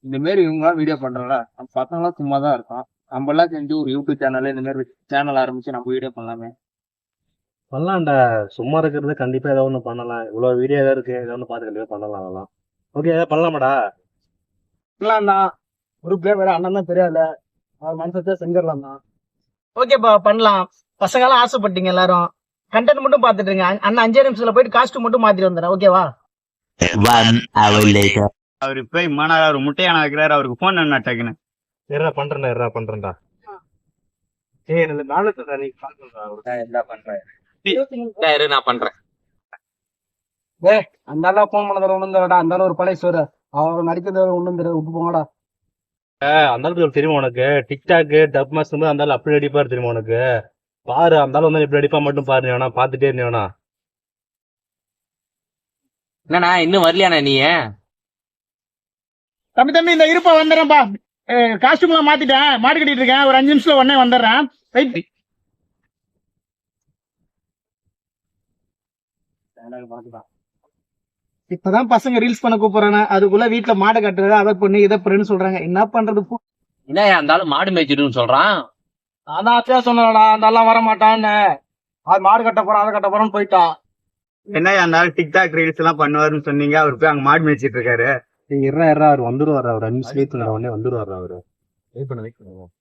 இந்த மாதிரி இவங்களாம் வீடியோ பண்றோம்ல, நம்ம பசங்களாம் சும்மா தான் இருக்கோம். நம்ம எல்லாம் செஞ்சு ஒரு யூடியூப் சேனல் இந்த மாதிரி சேனல் ஆரம்பிச்சு நம்ம வீடியோ பண்ணலாமே. பண்ணலாம்டா. சும்மா இருக்கிறது கண்டிப்பா ஏதோ ஒண்ணு பண்ணலாம். இவ்வளவு வீடியோ ஏதாவது இருக்கு, ஏதோ ஒண்ணு பார்த்து கண்டிப்பா பண்ணலாம். அதெல்லாம் ஓகே, ஏதாவது பண்ணலாமாடா? பண்ணலாம் தான். குரூப்லயே வேற அண்ணன் தான் தெரியாதுல, அவர் மனசை செஞ்சிடலாம் தான். ஓகேப்பா, பண்ணலாம். பசங்க எல்லாம் ஆசைப்பட்டீங்க எல்லாரும். கண்டென்ட் மட்டும் பாத்துட்டு இருங்க. அண்ணா 5 நிமிஷத்துல போயிட்டு காஸ்ட்யூம் மட்டும் மாத்திட்டு வந்துடுறேன். ஓகேவா? 1 hour later. அவரு போய் மாநாடு அவர் முட்டையான வைக்கிறாரு. அவருக்கு போன் என்ன டக்குன்னு பண்றேன்டா. ஏய், எனக்கு நாளைக்கு நீ கால் பண்றா. என்ன பண்றேன் நான் பண்றேன். அந்த ஆளா போன் பண்ணதால ஒண்ணும் தரடா. அந்த ஆளு ஒரு பழைய சோறு, அவர் நடிக்கிறது ஒண்ணும் தெரியாது. விட்டு போங்கடா. அந்த அளவுக்கு தெரியுமா உனக்கு? டிக்டாக் டப் மாஸ் அந்த ஆள் அப்படி அடிப்பாரு தெரியுமா உனக்கு? பாரு, அந்த ஆள் வந்து எப்படி அடிப்பா மட்டும் பாரு. வேணா பாத்துட்டே இருந்தேனா? என்னண்ணா இன்னும் வரலையாண்ணா நீ? தம்பி இந்த இருப்பா வந்துடுறேன்ப்பா. காஸ்ட்யூம் எல்லாம் மாத்திட்டேன், மாடு கட்டிட்டு இருக்கேன். ஒரு 5 நிமிஷத்துல உடனே வந்துடுறேன். வெயிட். இப்பதான் பசங்க ரீல்ஸ் பண்ண கூப்பிடுறாங்க. அதுக்குள்ள வீட்டுல மாடை கட்டுறது, அதை பண்ணி இதை பண்ணுன்னு சொல்றாங்க. என்ன பண்றது? என்ன இருந்தாலும் மாடு மேய்ச்சிடுன்னு சொல்றான். அதான் அப்பயா சொன்னடா, அந்த எல்லாம் வர மாட்டான்னு. அது மாடு கட்ட போறோம், அதை கட்ட போறோம்னு போயிட்டான். என்ன அந்த ஆளு டிக்டாக் ரீல்ஸ் எல்லாம் பண்ணுவாருன்னு சொன்னீங்க, அவர் போய் அங்க மாடு மேய்ச்சிட்டு இருக்காரு. இருறா அவர் வந்துருவாரு. அவர் 5 நிமிஷம் வெயிட் பண்ண உடனே வந்துருவாரு. அவரு வெயிட் பண்ணுவோம்.